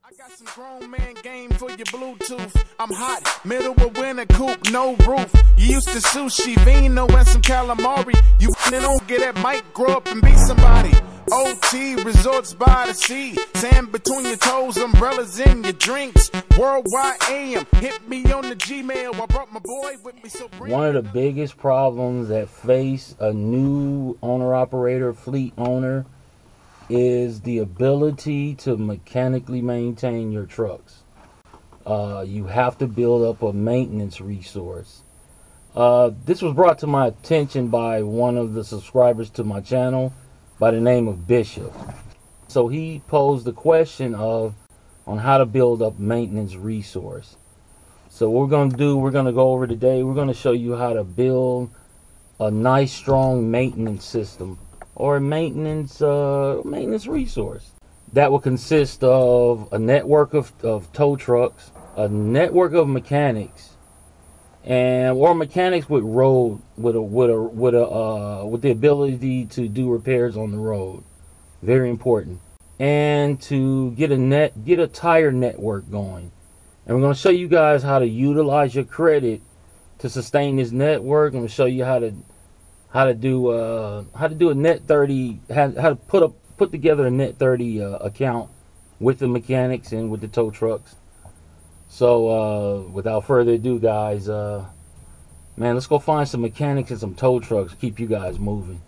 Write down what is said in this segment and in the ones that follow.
I got some grown man game for your Bluetooth. I'm hot, middle of winter, coupe, no roof. You used to sushi, vino, and some calamari. You don't get that mic, grow up and be somebody. OT, resorts by the sea. Sand between your toes, umbrellas in your drinks. Worldwide AM, hit me on the Gmail. I brought my boy with me, so bring. One of the biggest problems that face a new owner-operator, fleet owner, is the ability to mechanically maintain your trucks. You have to build up a maintenance resource. This was brought to my attention by one of the subscribers to my channel by the name of Bishop. So he posed the question on how to build up maintenance resource. So what we're going to do, we're going to go over today, we're going to show you how to build a nice strong maintenance system or a maintenance resource that will consist of a network of tow trucks, a network of mechanics, or mechanics with the ability to do repairs on the road. Very important. And to get a tire network going. And we're going to show you guys how to utilize your credit to sustain this network. I'm going to show you how to do a net 30, how to put together a net 30 account with the mechanics and with the tow trucks. So without further ado, guys, man, let's go find some mechanics and some tow trucks to keep you guys moving.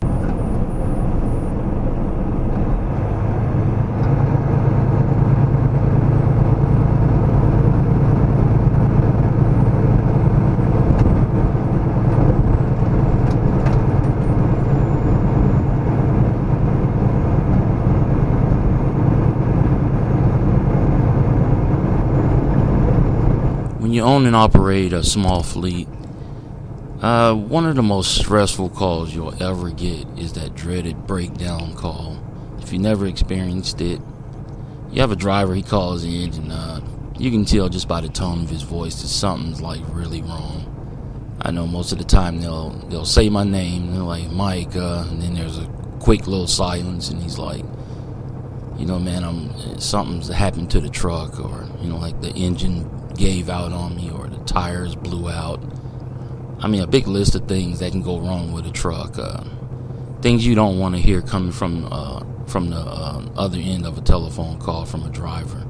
When you own and operate a small fleet, one of the most stressful calls you'll ever get is that dreaded breakdown call. If you never experienced it, you have a driver, he calls in, and you can tell just by the tone of his voice that something's like really wrong. I know most of the time they'll say my name, they're like, Mike, and then there's a quick little silence, and he's like, you know, man, something's happened to the truck, or, you know, like the engine gave out on me, or the tires blew out. I mean, a big list of things that can go wrong with a truck. Things you don't want to hear coming from the other end of a telephone call from a driver.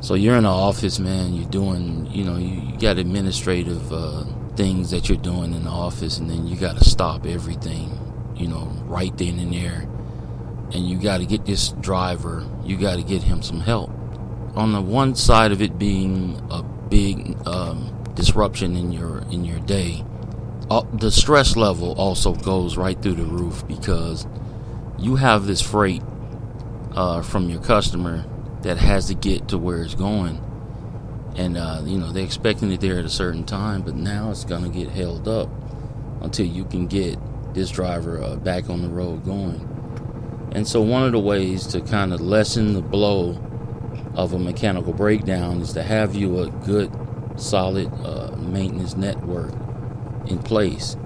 So you're in the office, man, you're doing, you know, you got administrative things that you're doing in the office, and then you got to stop everything, you know, right then and there. And you got to get this driver, you got to get him some help. On the one side of it being a big disruption in your day, the stress level also goes right through the roof, because you have this freight from your customer that has to get to where it's going, and you know, they're expecting it there at a certain time, but now it's gonna get held up until you can get this driver back on the road going. And so one of the ways to kind of lessen the blow of a mechanical breakdown is to have you a good solid maintenance network in place,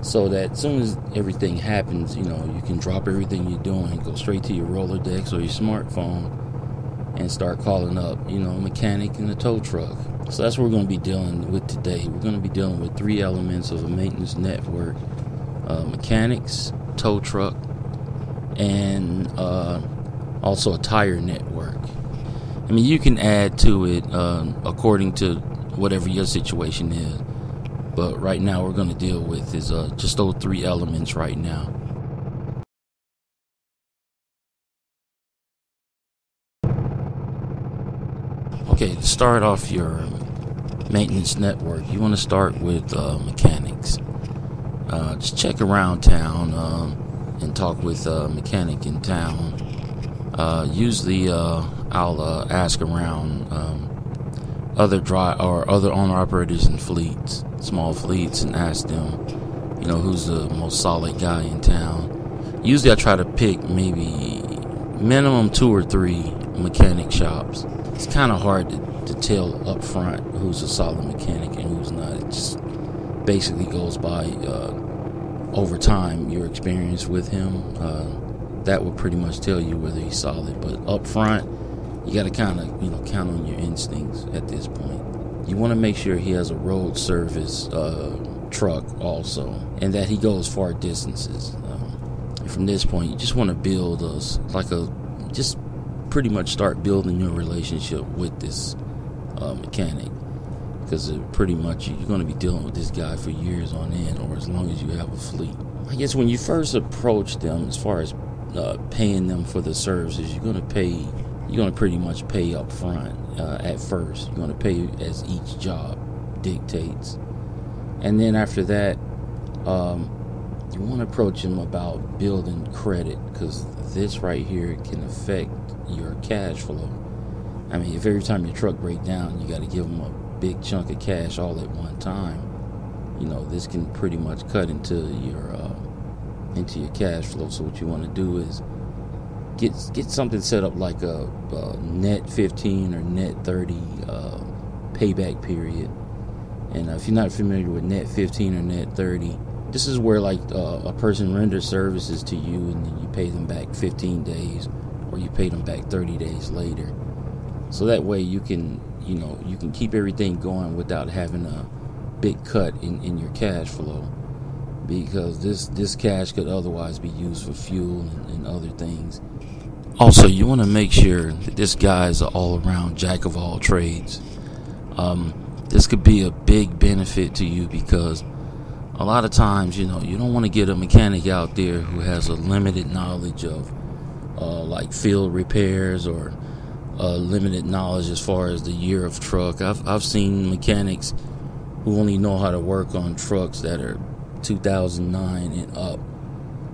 so that as soon as everything happens, you know, you can drop everything you're doing, go straight to your Rolodex or your smartphone and start calling up, you know, a mechanic in a tow truck. So that's what we're going to be dealing with today. We're going to be dealing with three elements of a maintenance network: mechanics, tow truck, and also a tire network. I mean, you can add to it according to whatever your situation is. But right now, we're going to deal with is just those three elements right now. Okay, to start off your maintenance network, you want to start with mechanics. Just check around town and talk with a mechanic in town. Usually, I'll ask around other owner-operators in fleets, small fleets, and ask them, you know, who's the most solid guy in town. Usually, I try to pick maybe minimum 2 or 3 mechanic shops. It's kind of hard to tell up front who's a solid mechanic and who's not. It just basically goes by over time, your experience with him. That will pretty much tell you whether he's solid. But up front, you got to kind of, count on your instincts at this point. You want to make sure he has a road service truck also, and that he goes far distances. And from this point, you just want to build just pretty much start building your relationship with this mechanic, because pretty much you're going to be dealing with this guy for years on end, or as long as you have a fleet. I guess when you first approach them, as far as paying them for the services, you're going to pretty much pay up front at first. You're going to pay as each job dictates, and then after that, you want to approach them about building credit, because this right here can affect your cash flow. I mean, if every time your truck breaks down, you got to give them a big chunk of cash all at one time, this can pretty much cut into your cash flow. So what you want to do is get something set up like a net 15 or net 30 payback period. And if you're not familiar with net 15 or net 30, this is where a person renders services to you and then you pay them back 15 days or you pay them back 30 days later. So that way you can keep everything going without having a big cut in your cash flow, because this cash could otherwise be used for fuel and other things. Also, you want to make sure that this guy is an all-around jack of all trades. This could be a big benefit to you, because a lot of times, you don't want to get a mechanic out there who has a limited knowledge of like field repairs, or limited knowledge as far as the year of truck. I've seen mechanics who only know how to work on trucks that are 2009 and up.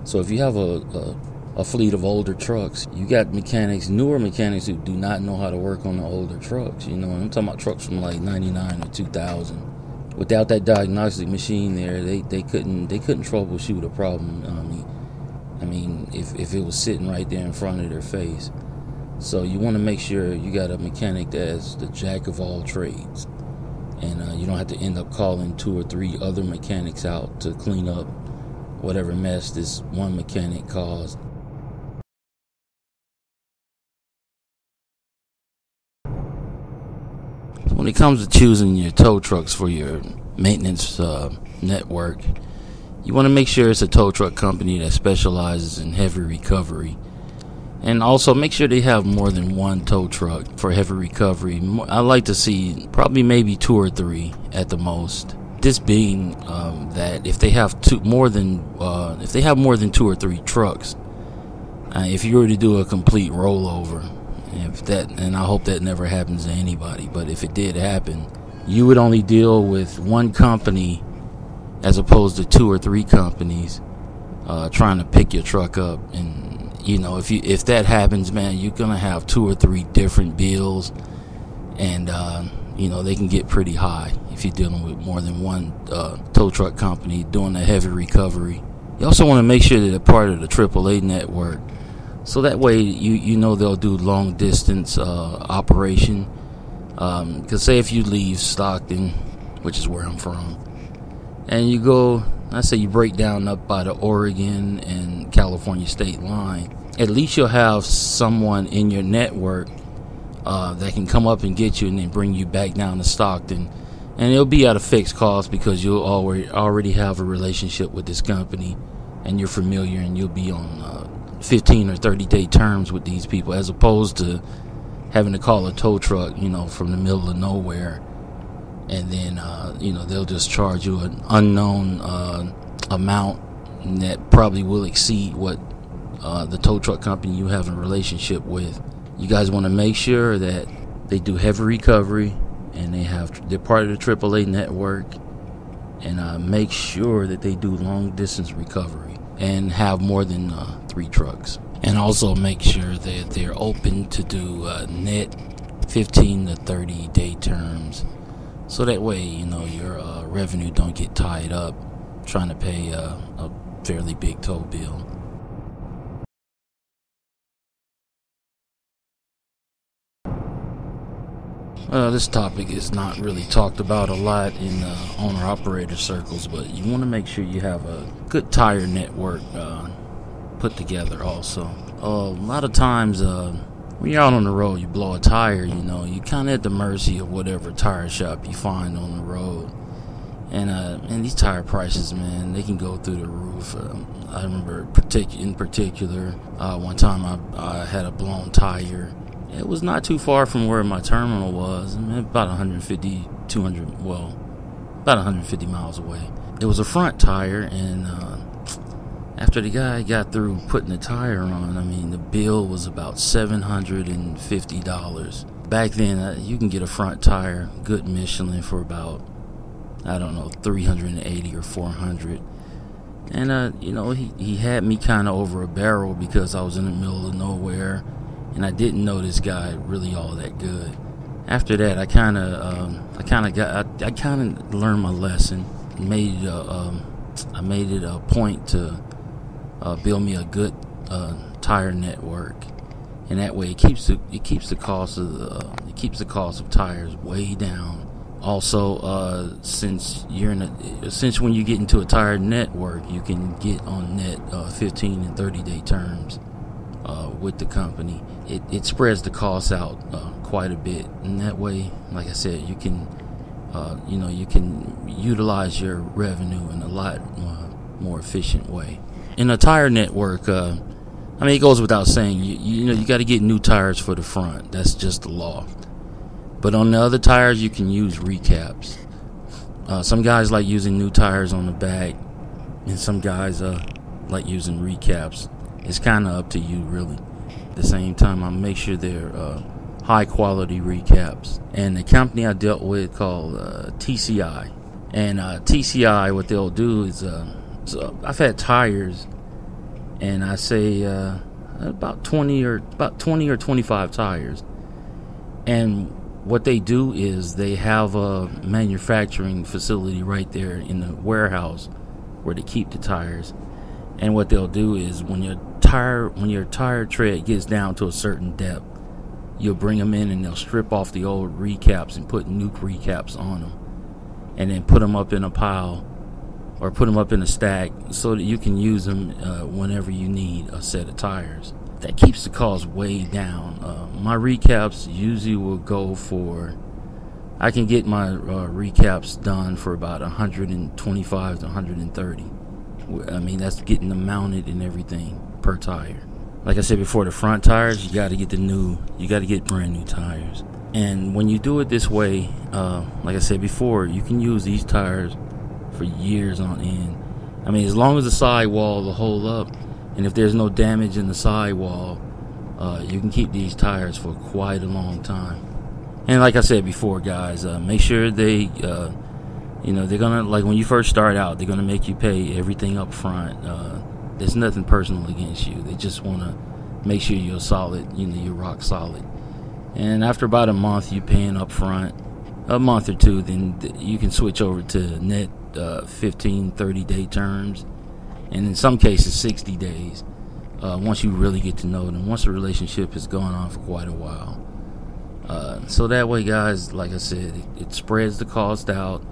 So if you have a fleet of older trucks, you got newer mechanics who do not know how to work on the older trucks. I'm talking about trucks from like 99 or 2000. Without that diagnostic machine there, they couldn't troubleshoot a problem. I mean, if it was sitting right there in front of their face. So you want to make sure you got a mechanic that's the jack of all trades, and you don't have to end up calling 2 or 3 other mechanics out to clean up whatever mess this one mechanic caused. When it comes to choosing your tow trucks for your maintenance network, you want to make sure it's a tow truck company that specializes in heavy recovery. And also make sure they have more than one tow truck for heavy recovery. I like to see probably maybe 2 or 3 at the most. This being that if they have more than 2 or 3 trucks, if you were to do a complete rollover, and I hope that never happens to anybody, but if it did happen, you would only deal with one company as opposed to 2 or 3 companies trying to pick your truck up. And if that happens, man, you're gonna have 2 or 3 different bills, and they can get pretty high if you're dealing with more than one tow truck company doing a heavy recovery. You also want to make sure that they're part of the AAA network, so that way they'll do long distance operation. Because say if you leave Stockton, which is where I'm from, and you go, let's say you break down up by the Oregon and California state line, at least you'll have someone in your network that can come up and get you and then bring you back down to Stockton. And it'll be at a fixed cost, because you'll already have a relationship with this company and you're familiar, and you'll be on 15 or 30 day terms with these people, as opposed to having to call a tow truck, from the middle of nowhere. And then, they'll just charge you an unknown amount that probably will exceed what the tow truck company you have a relationship with. You guys want to make sure that they do heavy recovery, and they're part of the AAA network, and make sure that they do long distance recovery and have more than 3 trucks. And also make sure that they're open to do net 15 to 30 day terms. So that way, your revenue don't get tied up trying to pay a fairly big tow bill. This topic is not really talked about a lot in owner-operator circles, but you want to make sure you have a good tire network put together also. A lot of times when you're out on the road, you blow a tire, you know, you kind of at the mercy of whatever tire shop you find on the road. And these tire prices, man, they can go through the roof. I remember in particular, one time I had a blown tire. It was not too far from where my terminal was, about 150 miles away. It was a front tire, and after the guy got through putting the tire on, I mean, the bill was about $750. Back then, you can get a front tire, good Michelin, for about, I don't know, $380 or $400. And you know, he had me kind of over a barrel because I was in the middle of nowhere, and I didn't know this guy really all that good. After that, I kind of learned my lesson. I made it a point to build me a good tire network, and that way it keeps the cost of tires way down. Also, since when you get into a tire network, you can get on net 15 and 30-day terms with the company. It spreads the costs out quite a bit, and that way, like I said, you can you can utilize your revenue in a lot more efficient way. In a tire network, I mean, it goes without saying, you got to get new tires for the front. That's just the law. But on the other tires, you can use recaps. Some guys like using new tires on the back, and some guys like using recaps. It's kind of up to you, really. At the same time, I make sure they're high quality recaps. And the company I dealt with called TCI. And TCI, what they'll do is, so I've had tires, and I say about 20 or 25 tires. And what they do is they have a manufacturing facility right there in the warehouse where they keep the tires. And what they'll do is when your tire tread gets down to a certain depth, you'll bring them in and they'll strip off the old recaps and put new recaps on them, and then put them up in a pile or put them up in a stack so that you can use them whenever you need a set of tires. That keeps the cost way down. My recaps usually will go for, I can get my recaps done for about 125 to 130. I mean, that's getting them mounted and everything per tire. Like I said before, the front tires, you got to get brand new tires. And when you do it this way, like I said before, you can use these tires for years on end. I mean, as long as the sidewall will hold up, and if there's no damage in the sidewall, you can keep these tires for quite a long time. And like I said before, guys, make sure they're gonna, like when you first start out, they're gonna make you pay everything up front. There's nothing personal against you. They just want to make sure you're solid, you're rock solid. And after about a month, you're paying up front, a month or two, then you can switch over to net 15, 30-day terms. And in some cases, 60 days, once you really get to know them, once the relationship has gone on for quite a while. So that way, guys, like I said, it spreads the cost out,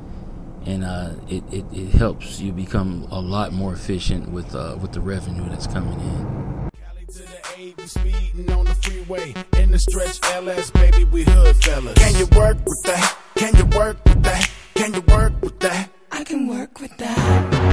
and it helps you become a lot more efficient with the revenue that's coming in. Cali to the A, we speeding on the freeway. In the stretch LS, baby, we hood fellas. Can you work with that? Can you work with that? Can you work with that? I can work with that.